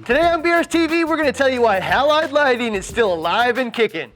Today on BRStv, we're going to tell you why halide lighting is still alive and kicking.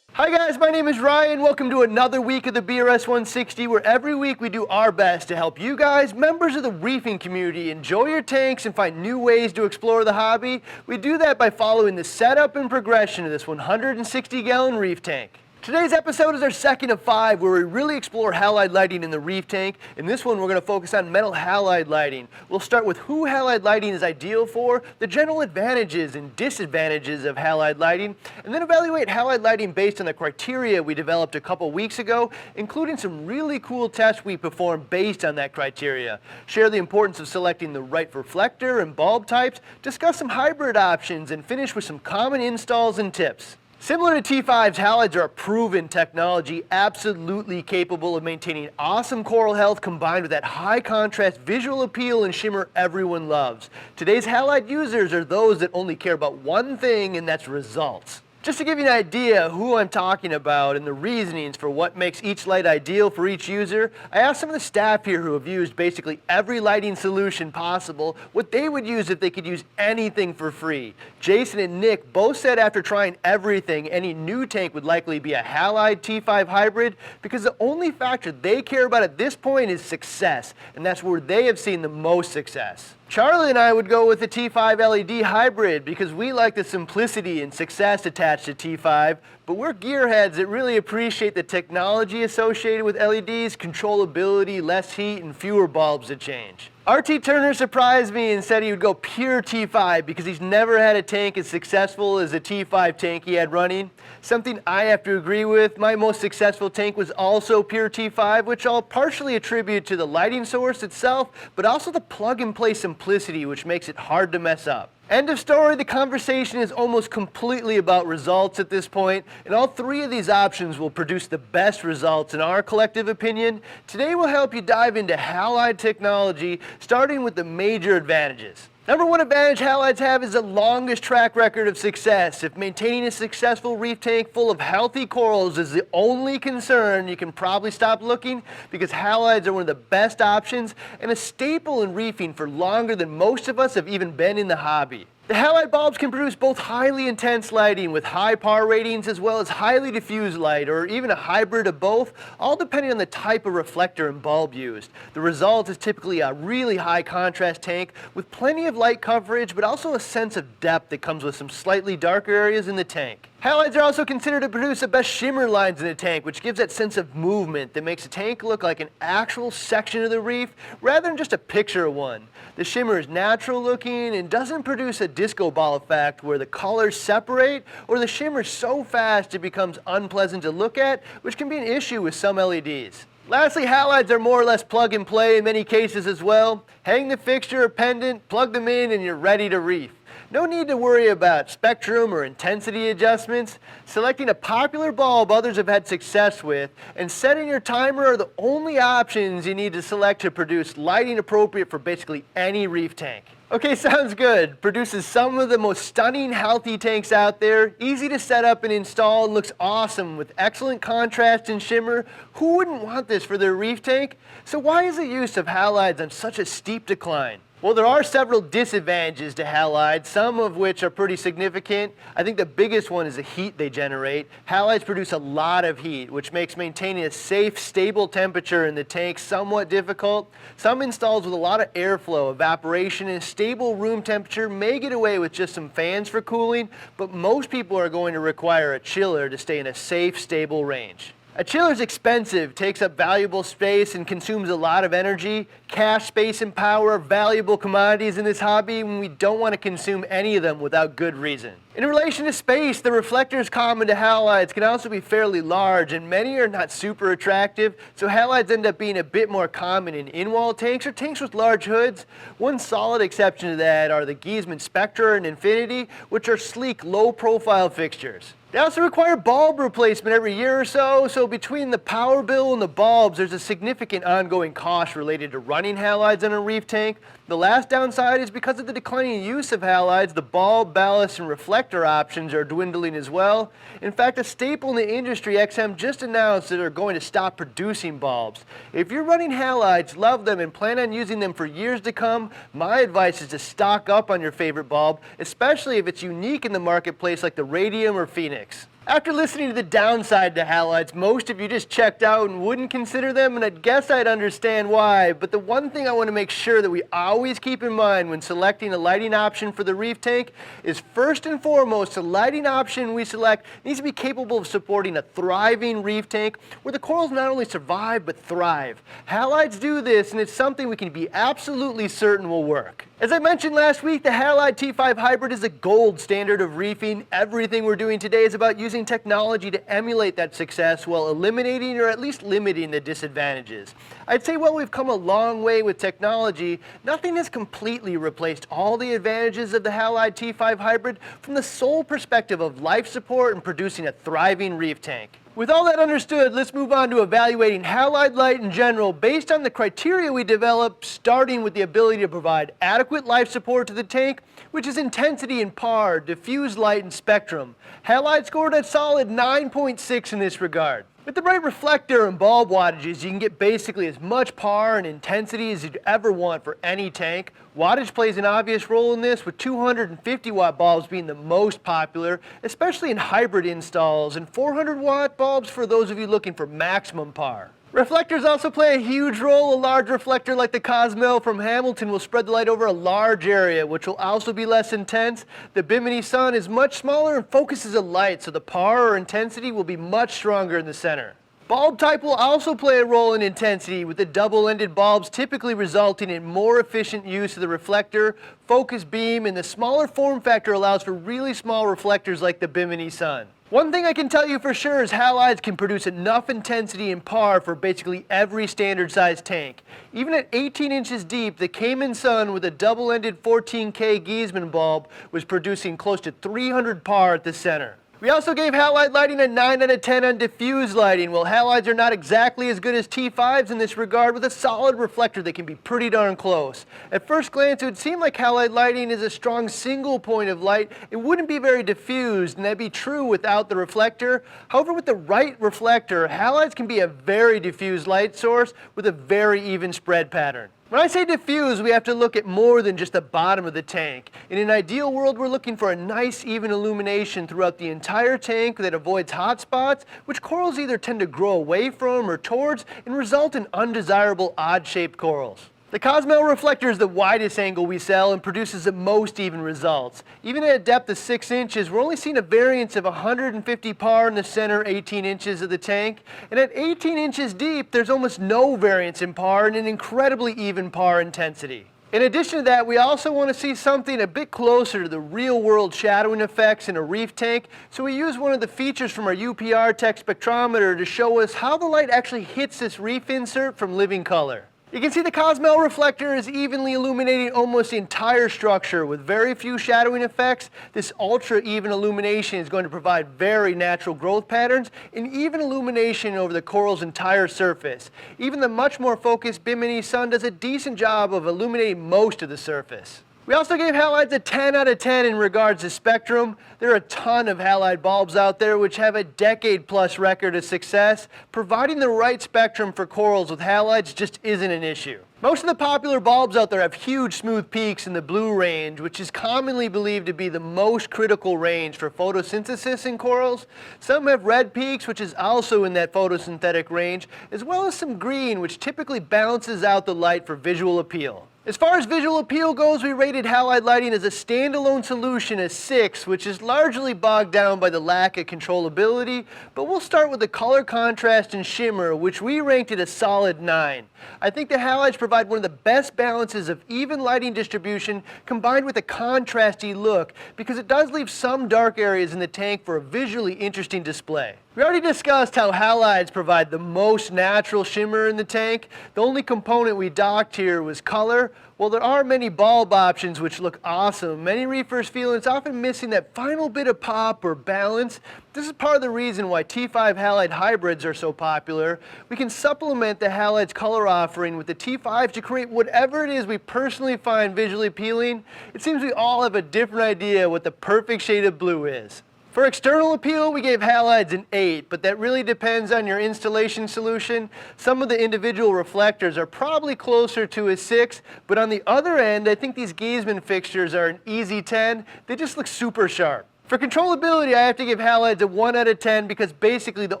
Hi guys, my name is Ryan. Welcome to another week of the BRS 160, where every week we do our best to help you guys, members of the reefing community, enjoy your tanks and find new ways to explore the hobby. We do that by following the setup and progression of this 160-gallon reef tank. Today's episode is our second of 5 where we really explore halide lighting in the reef tank. In this one, we're going to focus on metal halide lighting. We'll start with who halide lighting is ideal for, the general advantages and disadvantages of halide lighting, and then evaluate halide lighting based on the criteria we developed a couple weeks ago, including some really cool tests we performed based on that criteria. Share the importance of selecting the right reflector and bulb types, discuss some hybrid options, and finish with some common installs and tips. Similar to T5's, halides are a proven technology, absolutely capable of maintaining awesome coral health combined with that high contrast visual appeal and shimmer everyone loves. Today's halide users are those that only care about one thing, and that's results. Just to give you an idea of who I'm talking about and the reasonings for what makes each light ideal for each user, I asked some of the staff here who have used basically every lighting solution possible what they would use if they could use anything for free. Jason and Nick both said after trying everything, any new tank would likely be a Halide T5 Hybrid because the only factor they care about at this point is success, and that's where they have seen the most success. Charlie and I would go with the T5 LED Hybrid because we like the simplicity and success attached to T5, but we're gearheads that really appreciate the technology associated with LEDs, controllability, less heat, and fewer bulbs to change. RT Turner surprised me and said he would go pure T5 because he's never had a tank as successful as the T5 tank he had running. Something I have to agree with. My most successful tank was also pure T5, which I'll partially attribute to the lighting source itself, but also the plug-and-play simplicity, which makes it hard to mess up. End of story. The conversation is almost completely about results at this point, and all three of these options will produce the best results in our collective opinion. Today we'll help you dive into halide technology, starting with the major advantages. Number one advantage halides have is the longest track record of success. If maintaining a successful reef tank full of healthy corals is the only concern, you can probably stop looking because halides are one of the best options and a staple in reefing for longer than most of us have even been in the hobby. The halide bulbs can produce both highly intense lighting with high PAR ratings as well as highly diffused light, or even a hybrid of both, all depending on the type of reflector and bulb used. The result is typically a really high contrast tank with plenty of light coverage, but also a sense of depth that comes with some slightly darker areas in the tank. Halides are also considered to produce the best shimmer lines in the tank, which gives that sense of movement that makes the tank look like an actual section of the reef rather than just a picture of one. The shimmer is natural looking and doesn't produce a disco ball effect where the colors separate or the shimmer so fast it becomes unpleasant to look at, which can be an issue with some LEDs. Lastly, halides are more or less plug and play in many cases as well. Hang the fixture or pendant, plug them in, and you're ready to reef. No need to worry about spectrum or intensity adjustments. Selecting a popular bulb others have had success with and setting your timer are the only options you need to select to produce lighting appropriate for basically any reef tank. Okay, sounds good. Produces some of the most stunning healthy tanks out there, easy to set up and install, and looks awesome with excellent contrast and shimmer. Who wouldn't want this for their reef tank? So why is the use of halides on such a steep decline? Well, there are several disadvantages to halides, some of which are pretty significant. I think the biggest one is the heat they generate. Halides produce a lot of heat, which makes maintaining a safe, stable temperature in the tank somewhat difficult. Some installs with a lot of airflow, evaporation, and stable room temperature may get away with just some fans for cooling, but most people are going to require a chiller to stay in a safe, stable range. A chiller is expensive, takes up valuable space, and consumes a lot of energy. Cash, space, and power are valuable commodities in this hobby, and we don't want to consume any of them without good reason. In relation to space, the reflectors common to halides can also be fairly large, and many are not super attractive, so halides end up being a bit more common in in-wall tanks or tanks with large hoods. One solid exception to that are the Giesman Spectra and Infinity, which are sleek, low-profile fixtures. They also require bulb replacement every year or so, so between the power bill and the bulbs, there's a significant ongoing cost related to running halides on a reef tank. The last downside is because of the declining use of halides, the bulb, ballast, and reflector reflector options are dwindling as well. In fact, a staple in the industry, XM just announced that they're going to stop producing bulbs. If you're running halides, love them, and plan on using them for years to come, my advice is to stock up on your favorite bulb, especially if it's unique in the marketplace like the Radium or Phoenix. After listening to the downside to halides, most of you just checked out and wouldn't consider them, and I guess I'd understand why. But the one thing I want to make sure that we always keep in mind when selecting a lighting option for the reef tank is first and foremost, the lighting option we select needs to be capable of supporting a thriving reef tank where the corals not only survive but thrive. Halides do this, and it's something we can be absolutely certain will work. As I mentioned last week, the Halide T5 Hybrid is the gold standard of reefing. Everything we're doing today is about using technology to emulate that success while eliminating or at least limiting the disadvantages. I'd say while we've come a long way with technology, nothing has completely replaced all the advantages of the Halide T5 Hybrid from the sole perspective of life support and producing a thriving reef tank. With all that understood, let's move on to evaluating halide light in general based on the criteria we developed, starting with the ability to provide adequate life support to the tank, which is intensity and PAR, diffuse light, and spectrum. Halide scored a solid 9.6 in this regard. With the right reflector and bulb wattages, you can get basically as much PAR and intensity as you'd ever want for any tank. Wattage plays an obvious role in this, with 250 watt bulbs being the most popular, especially in hybrid installs, and 400 watt bulbs for those of you looking for maximum PAR. Reflectors also play a huge role. A large reflector like the Cosmel from Hamilton will spread the light over a large area, which will also be less intense. The Bimini Sun is much smaller and focuses the light, so the PAR or intensity will be much stronger in the center. Bulb type will also play a role in intensity, with the double-ended bulbs typically resulting in more efficient use of the reflector, focus beam, and the smaller form factor allows for really small reflectors like the Bimini Sun. One thing I can tell you for sure is halides can produce enough intensity and PAR for basically every standard size tank. Even at 18 inches deep, the Cayman Sun with a double-ended 14K Giesman bulb was producing close to 300 PAR at the center. We also gave halide lighting a 9 out of 10 on diffuse lighting. While halides are not exactly as good as T5s in this regard, with a solid reflector that can be pretty darn close. At first glance, it would seem like halide lighting is a strong single point of light. It wouldn't be very diffused, and that'd be true without the reflector. However, with the right reflector, halides can be a very diffuse light source with a very even spread pattern. When I say diffuse, we have to look at more than just the bottom of the tank. In an ideal world, we're looking for a nice even illumination throughout the entire tank that avoids hot spots, which corals either tend to grow away from or towards and result in undesirable odd-shaped corals. The Cosmel reflector is the widest angle we sell and produces the most even results. Even at a depth of 6 inches, we're only seeing a variance of 150 PAR in the center 18 inches of the tank. And at 18 inches deep, there's almost no variance in PAR and an incredibly even PAR intensity. In addition to that, we also want to see something a bit closer to the real-world shadowing effects in a reef tank, so we use one of the features from our UPR Tech spectrometer to show us how the light actually hits this reef insert from living color. You can see the Cosmel reflector is evenly illuminating almost the entire structure with very few shadowing effects. This ultra even illumination is going to provide very natural growth patterns and even illumination over the coral's entire surface. Even the much more focused Bimini Sun does a decent job of illuminating most of the surface. We also gave halides a 10 out of 10 in regards to spectrum. There are a ton of halide bulbs out there which have a decade-plus record of success. Providing the right spectrum for corals with halides just isn't an issue. Most of the popular bulbs out there have huge smooth peaks in the blue range, which is commonly believed to be the most critical range for photosynthesis in corals. Some have red peaks, which is also in that photosynthetic range, as well as some green, which typically balances out the light for visual appeal. As far as visual appeal goes, we rated halide lighting as a standalone solution as 6, which is largely bogged down by the lack of controllability, but we'll start with the color contrast and shimmer, which we ranked at a solid 9. I think the halides provide one of the best balances of even lighting distribution combined with a contrasty look, because it does leave some dark areas in the tank for a visually interesting display. We already discussed how halides provide the most natural shimmer in the tank. The only component we docked here was color. While there are many bulb options which look awesome, many reefers feel it's often missing that final bit of pop or balance. This is part of the reason why T5 Halide hybrids are so popular. We can supplement the Halide's color offering with the T5s to create whatever it is we personally find visually appealing. It seems we all have a different idea what the perfect shade of blue is. For external appeal, we gave halides an 8, but that really depends on your installation solution. Some of the individual reflectors are probably closer to a 6, but on the other end, I think these Gizman fixtures are an easy 10. They just look super sharp. For controllability, I have to give halides a 1 out of 10 because basically the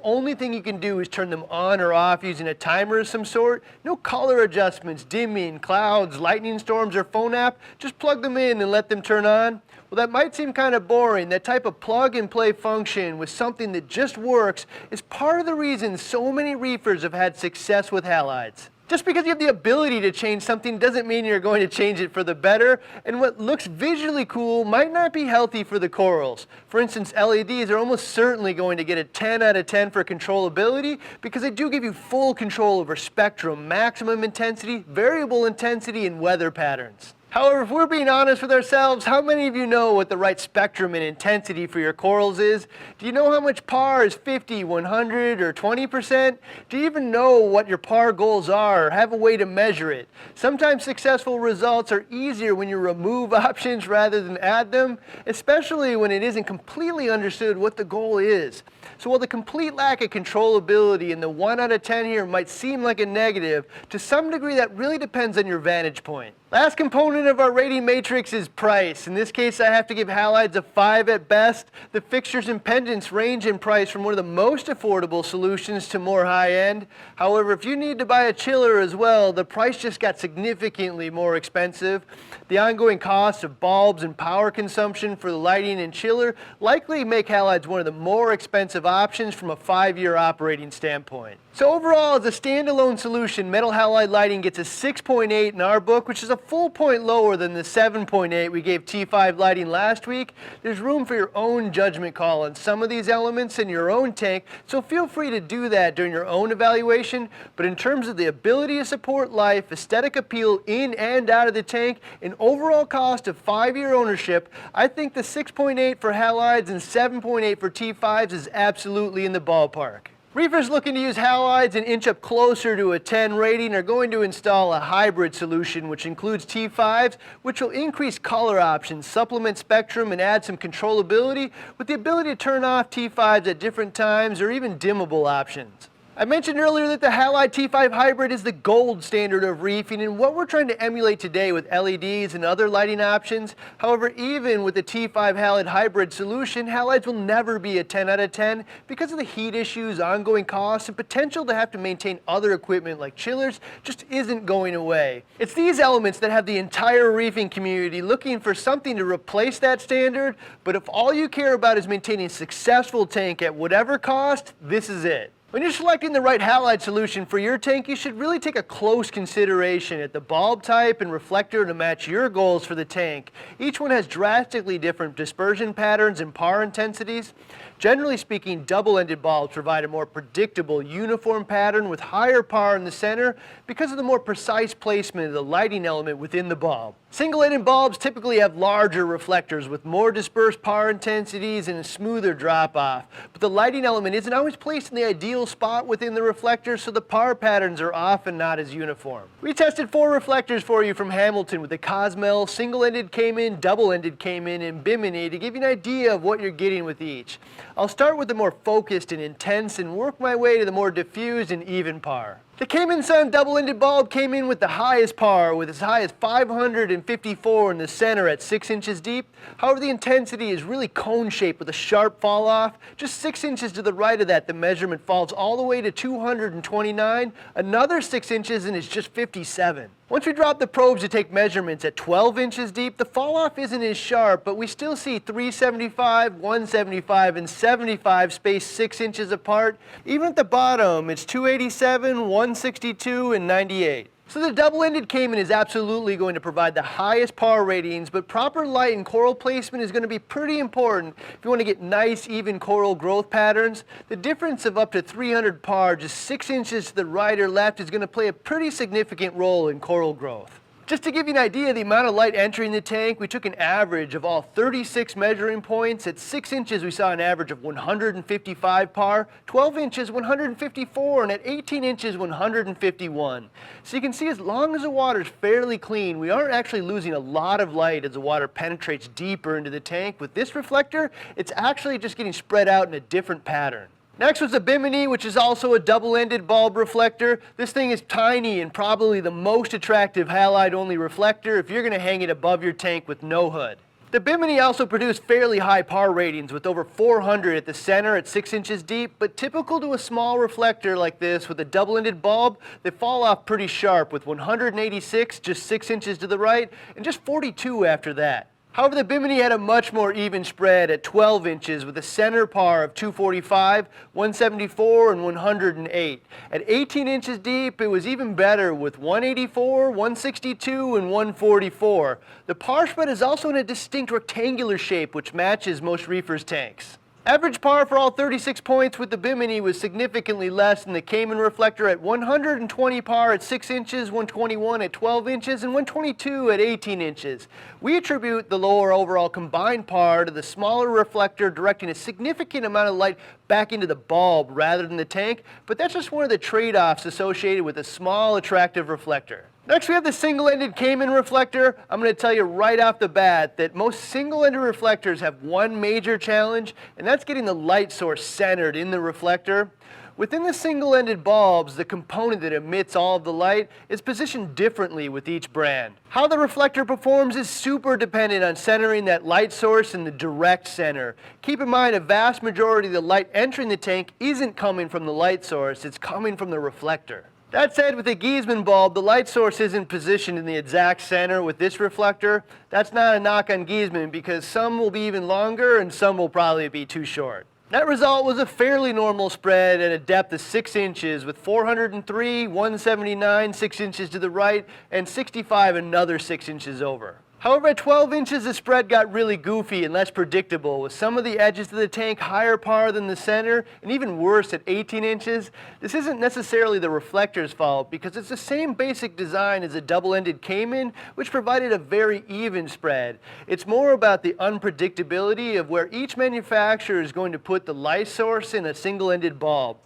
only thing you can do is turn them on or off using a timer of some sort. No color adjustments, dimming, clouds, lightning storms, or phone app. Just plug them in and let them turn on. Well, that might seem kind of boring. That type of plug and play function with something that just works is part of the reason so many reefers have had success with halides. Just because you have the ability to change something doesn't mean you're going to change it for the better, and what looks visually cool might not be healthy for the corals. For instance, LEDs are almost certainly going to get a 10 out of 10 for controllability because they do give you full control over spectrum, maximum intensity, variable intensity, and weather patterns. However, if we're being honest with ourselves, how many of you know what the right spectrum and intensity for your corals is? Do you know how much par is 50, 100, or 20%? Do you even know what your par goals are or have a way to measure it? Sometimes successful results are easier when you remove options rather than add them, especially when it isn't completely understood what the goal is. So while the complete lack of controllability in the 1 out of 10 here might seem like a negative, to some degree that really depends on your vantage point. Last component of our rating matrix is price. In this case, I have to give halides a 5 at best. The fixtures and pendants range in price from one of the most affordable solutions to more high-end. However, if you need to buy a chiller as well, the price just got significantly more expensive. The ongoing cost of bulbs and power consumption for the lighting and chiller likely make halides one of the more expensive options from a 5-year operating standpoint. So overall, as a standalone solution, metal halide lighting gets a 6.8 in our book, which is a full point lower than the 7.8 we gave T5 lighting last week. There's room for your own judgment call on some of these elements in your own tank, so feel free to do that during your own evaluation. But in terms of the ability to support life, aesthetic appeal in and out of the tank, and overall cost of 5-year ownership, I think the 6.8 for halides and 7.8 for T5s is absolutely in the ballpark. Reefers looking to use halides and inch up closer to a 10 rating are going to install a hybrid solution which includes T5s, which will increase color options, supplement spectrum, and add some controllability with the ability to turn off T5s at different times or even dimmable options. I mentioned earlier that the Halide T5 Hybrid is the gold standard of reefing and what we're trying to emulate today with LEDs and other lighting options. However, even with the T5 Halide Hybrid solution, halides will never be a 10 out of 10 because of the heat issues, ongoing costs, and potential to have to maintain other equipment like chillers just isn't going away. It's these elements that have the entire reefing community looking for something to replace that standard, but if all you care about is maintaining a successful tank at whatever cost, this is it. When you're selecting the right halide solution for your tank, you should really take a close consideration at the bulb type and reflector to match your goals for the tank. Each one has drastically different dispersion patterns and par intensities. Generally speaking, double-ended bulbs provide a more predictable, uniform pattern with higher par in the center because of the more precise placement of the lighting element within the bulb. Single-ended bulbs typically have larger reflectors with more dispersed par intensities and a smoother drop-off, but the lighting element isn't always placed in the ideal spot within the reflector, so the par patterns are often not as uniform. We tested 4 reflectors for you from Hamilton with the Cosmel, single-ended Cayman, double-ended Cayman, and Bimini to give you an idea of what you're getting with each. I'll start with the more focused and intense and work my way to the more diffused and even par. The Cayman Sun double-ended bulb came in with the highest par, with as high as 554 in the center at 6 inches deep. However, the intensity is really cone-shaped with a sharp fall-off. Just 6 inches to the right of that, the measurement falls all the way to 229, another 6 inches and it's just 57. Once we drop the probes to take measurements at 12 inches deep, the fall-off isn't as sharp, but we still see 375, 175, and 75 spaced 6 inches apart. Even at the bottom, it's 287, 162, and 98. So the double-ended Cayman is absolutely going to provide the highest par ratings, but proper light and coral placement is going to be pretty important if you want to get nice, even coral growth patterns. The difference of up to 300 par, just 6 inches to the right or left, is going to play a pretty significant role in coral growth. Just to give you an idea of the amount of light entering the tank, we took an average of all 36 measuring points. At 6 inches, we saw an average of 155 par, 12 inches, 154, and at 18 inches, 151. So you can see as long as the water is fairly clean, we aren't actually losing a lot of light as the water penetrates deeper into the tank. With this reflector, it's actually just getting spread out in a different pattern. Next was the Bimini, which is also a double-ended bulb reflector. This thing is tiny and probably the most attractive halide-only reflector if you're going to hang it above your tank with no hood. The Bimini also produced fairly high par ratings with over 400 at the center at 6 inches deep, but typical to a small reflector like this with a double-ended bulb, they fall off pretty sharp with 186 just 6 inches to the right and just 42 after that. However, the Bimini had a much more even spread at 12 inches with a center par of 245, 174, and 108. At 18 inches deep, it was even better with 184, 162, and 144. The par spread is also in a distinct rectangular shape, which matches most reefers' tanks. Average par for all 36 points with the Bimini was significantly less than the Cayman reflector at 120 par at 6 inches, 121 at 12 inches, and 122 at 18 inches. We attribute the lower overall combined par to the smaller reflector directing a significant amount of light back into the bulb rather than the tank, but that's just one of the trade-offs associated with a small, attractive reflector. Next we have the single-ended Cayman reflector. I'm going to tell you right off the bat that most single-ended reflectors have one major challenge, and that's getting the light source centered in the reflector. Within the single-ended bulbs, the component that emits all of the light is positioned differently with each brand. How the reflector performs is super dependent on centering that light source in the direct center. Keep in mind, a vast majority of the light entering the tank isn't coming from the light source, it's coming from the reflector. That said, with the Giesemann bulb, the light source isn't positioned in the exact center with this reflector. That's not a knock on Giesemann because some will be even longer and some will probably be too short. That result was a fairly normal spread at a depth of 6 inches with 403, 179, 6 inches to the right, and 65 another 6 inches over. However, at 12 inches, the spread got really goofy and less predictable, with some of the edges of the tank higher par than the center, and even worse at 18 inches. This isn't necessarily the reflector's fault, because it's the same basic design as a double-ended Cayman, which provided a very even spread. It's more about the unpredictability of where each manufacturer is going to put the light source in a single-ended bulb.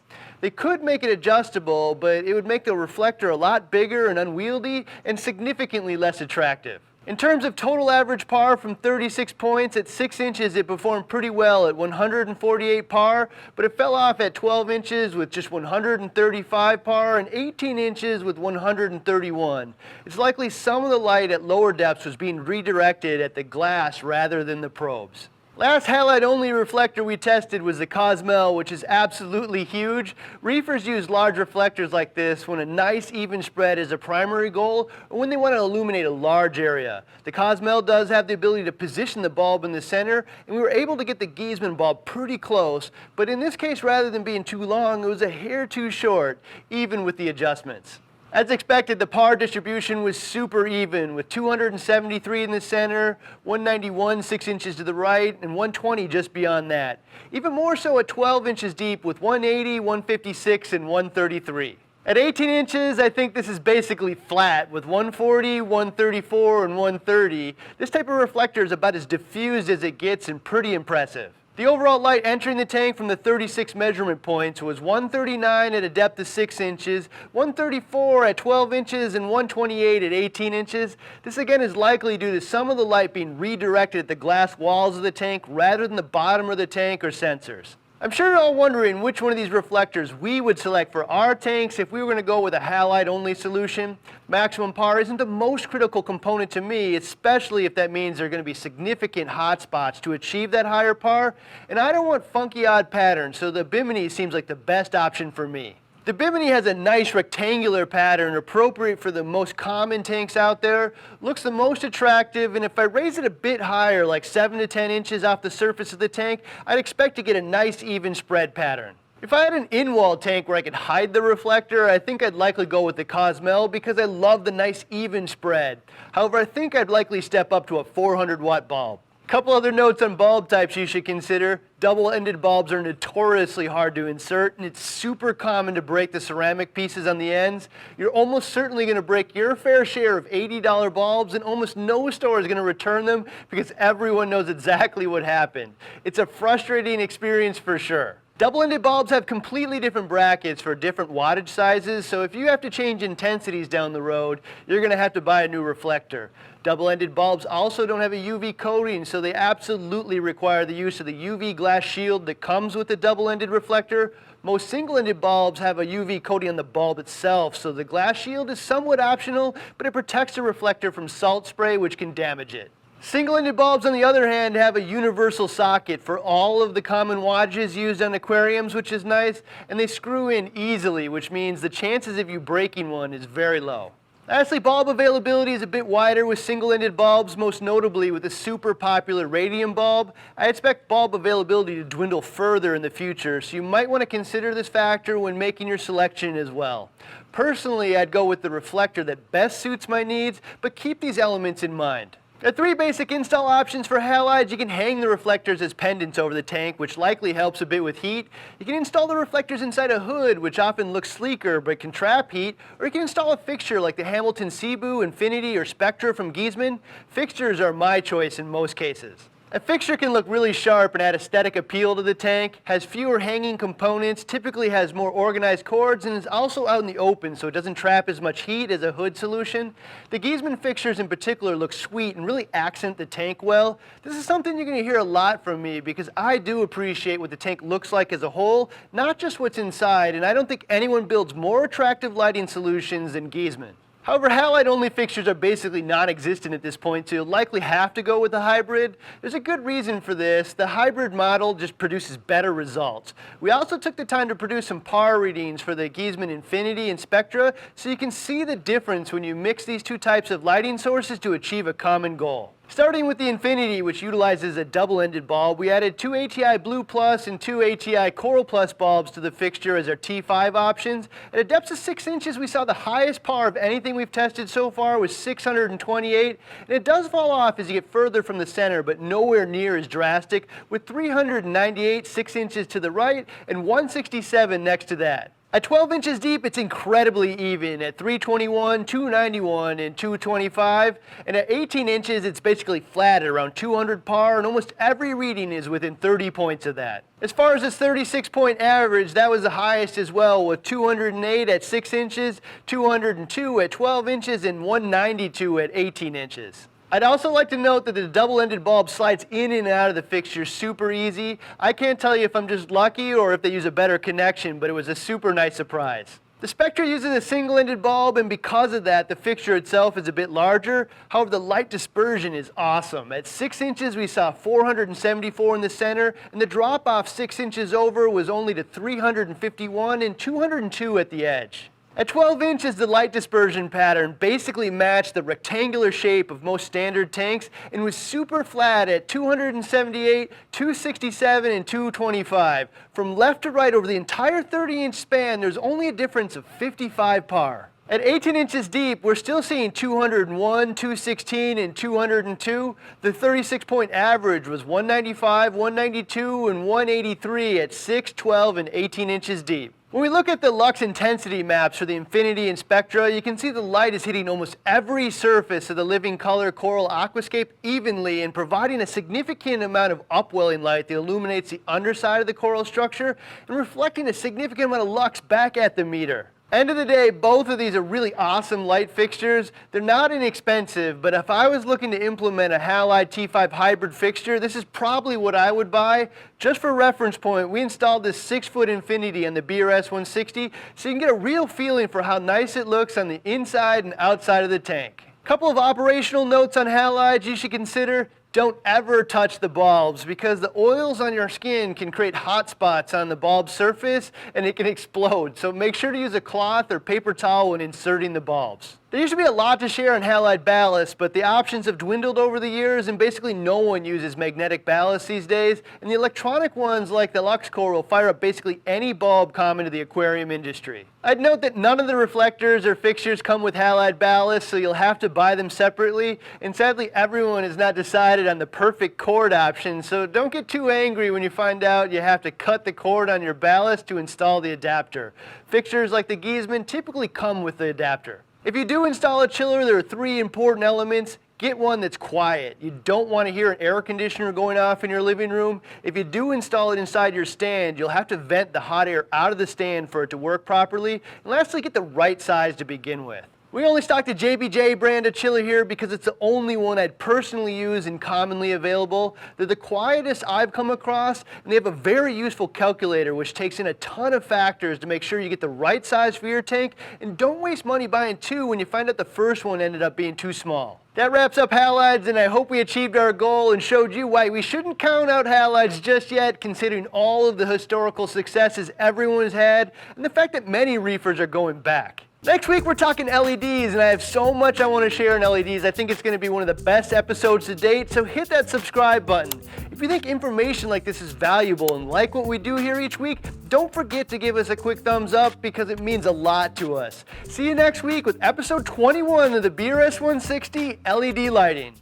They could make it adjustable, but it would make the reflector a lot bigger and unwieldy and significantly less attractive. In terms of total average par from 36 points, at 6 inches it performed pretty well at 148 par, but it fell off at 12 inches with just 135 par and 18 inches with 131. It's likely some of the light at lower depths was being redirected at the glass rather than the probes. Last halide-only reflector we tested was the Cosmel, which is absolutely huge. Reefers use large reflectors like this when a nice even spread is a primary goal or when they want to illuminate a large area. The Cosmel does have the ability to position the bulb in the center, and we were able to get the Giesemann bulb pretty close, but in this case, rather than being too long, it was a hair too short, even with the adjustments. As expected, the par distribution was super even, with 273 in the center, 191 6 inches to the right, and 120 just beyond that. Even more so at 12 inches deep with 180, 156, and 133. At 18 inches, I think this is basically flat with 140, 134, and 130. This type of reflector is about as diffused as it gets and pretty impressive. The overall light entering the tank from the 36 measurement points was 139 at a depth of 6 inches, 134 at 12 inches, and 128 at 18 inches. This again is likely due to some of the light being redirected at the glass walls of the tank rather than the bottom of the tank or sensors. I'm sure you're all wondering which one of these reflectors we would select for our tanks if we were going to go with a halide-only solution. Maximum par isn't the most critical component to me, especially if that means there are going to be significant hot spots to achieve that higher par, and I don't want funky odd patterns, so the Bimini seems like the best option for me. The Bimini has a nice rectangular pattern appropriate for the most common tanks out there, looks the most attractive, and if I raise it a bit higher, like 7 to 10 inches off the surface of the tank, I'd expect to get a nice even spread pattern. If I had an in-wall tank where I could hide the reflector, I think I'd likely go with the Cosmel because I love the nice even spread. However, I think I'd likely step up to a 400 watt bulb. Couple other notes on bulb types you should consider. Double-ended bulbs are notoriously hard to insert, and it's super common to break the ceramic pieces on the ends. You're almost certainly going to break your fair share of $80 bulbs, and almost no store is going to return them because everyone knows exactly what happened. It's a frustrating experience for sure. Double-ended bulbs have completely different brackets for different wattage sizes, so if you have to change intensities down the road, you're going to have to buy a new reflector. Double-ended bulbs also don't have a UV coating, so they absolutely require the use of the UV glass shield that comes with the double-ended reflector. Most single-ended bulbs have a UV coating on the bulb itself, so the glass shield is somewhat optional, but it protects the reflector from salt spray, which can damage it. Single-ended bulbs, on the other hand, have a universal socket for all of the common wattages used on aquariums, which is nice, and they screw in easily, which means the chances of you breaking one is very low. Lastly, bulb availability is a bit wider with single-ended bulbs, most notably with the super popular radium bulb. I expect bulb availability to dwindle further in the future, so you might want to consider this factor when making your selection as well. Personally, I'd go with the reflector that best suits my needs, but keep these elements in mind. There are 3 basic install options for halides. You can hang the reflectors as pendants over the tank, which likely helps a bit with heat. You can install the reflectors inside a hood, which often looks sleeker but can trap heat. Or you can install a fixture like the Hamilton Cebu, Infinity, or Spectra from Giesemann. Fixtures are my choice in most cases. A fixture can look really sharp and add aesthetic appeal to the tank, has fewer hanging components, typically has more organized cords, and is also out in the open so it doesn't trap as much heat as a hood solution. The Giesemann fixtures in particular look sweet and really accent the tank well. This is something you're going to hear a lot from me because I do appreciate what the tank looks like as a whole, not just what's inside, and I don't think anyone builds more attractive lighting solutions than Giesemann. However, halide-only fixtures are basically non-existent at this point, so you'll likely have to go with the hybrid. There's a good reason for this. The hybrid model just produces better results. We also took the time to produce some PAR readings for the Giesemann Infinity and Spectra, so you can see the difference when you mix these 2 types of lighting sources to achieve a common goal. Starting with the Infinity, which utilizes a double-ended bulb, we added 2 ATI Blue Plus and 2 ATI Coral Plus bulbs to the fixture as our T5 options. At a depth of 6 inches, we saw the highest PAR of anything we've tested so far was 628, and it does fall off as you get further from the center, but nowhere near as drastic, with 398 6 inches to the right and 167 next to that. At 12 inches deep, it's incredibly even at 321, 291, and 225. And at 18 inches, it's basically flat at around 200 PAR, and almost every reading is within 30 points of that. As far as this 36-point average, that was the highest as well, with 208 at 6 inches, 202 at 12 inches, and 192 at 18 inches. I'd also like to note that the double-ended bulb slides in and out of the fixture super easy. I can't tell you if I'm just lucky or if they use a better connection, but it was a super nice surprise. The Spectra uses a single-ended bulb, and because of that, the fixture itself is a bit larger. However, the light dispersion is awesome. At 6 inches, we saw 474 in the center, and the drop-off 6 inches over was only to 351 and 202 at the edge. At 12 inches, the light dispersion pattern basically matched the rectangular shape of most standard tanks and was super flat at 278, 267, and 225. From left to right over the entire 30-inch span, there's only a difference of 55 PAR. At 18 inches deep, we're still seeing 201, 216, and 202. The 36-point average was 195, 192, and 183 at 6, 12, and 18 inches deep. When we look at the lux intensity maps for the Infinity and Spectra, you can see the light is hitting almost every surface of the living color coral aquascape evenly and providing a significant amount of upwelling light that illuminates the underside of the coral structure and reflecting a significant amount of lux back at the meter. End of the day, both of these are really awesome light fixtures. They're not inexpensive, but if I was looking to implement a Halide T5 Hybrid fixture, this is probably what I would buy. Just for reference point, we installed this 6-foot Infinity on the BRS-160, so you can get a real feeling for how nice it looks on the inside and outside of the tank. Couple of operational notes on halides you should consider. Don't ever touch the bulbs because the oils on your skin can create hot spots on the bulb surface and it can explode. So make sure to use a cloth or paper towel when inserting the bulbs. There used to be a lot to share on halide ballasts, but the options have dwindled over the years and basically no one uses magnetic ballasts these days, and the electronic ones like the Lux Core will fire up basically any bulb common to the aquarium industry. I'd note that none of the reflectors or fixtures come with halide ballasts, so you'll have to buy them separately, and sadly everyone has not decided on the perfect cord option, so don't get too angry when you find out you have to cut the cord on your ballast to install the adapter. Fixtures like the Giesemann typically come with the adapter. If you do install a chiller, there are 3 important elements. Get one that's quiet. You don't want to hear an air conditioner going off in your living room. If you do install it inside your stand, you'll have to vent the hot air out of the stand for it to work properly. And lastly, get the right size to begin with. We only stock the JBJ brand of chiller here because it's the only one I'd personally use and commonly available. They're the quietest I've come across, and they have a very useful calculator which takes in a ton of factors to make sure you get the right size for your tank, and don't waste money buying 2 when you find out the first one ended up being too small. That wraps up halides, and I hope we achieved our goal and showed you why we shouldn't count out halides just yet, considering all of the historical successes everyone's had and the fact that many reefers are going back. Next week we're talking LEDs, and I have so much I want to share on LEDs. I think it's going to be one of the best episodes to date, so hit that subscribe button. If you think information like this is valuable and like what we do here each week, don't forget to give us a quick thumbs up because it means a lot to us. See you next week with episode 21 of the BRS 160 LED lighting.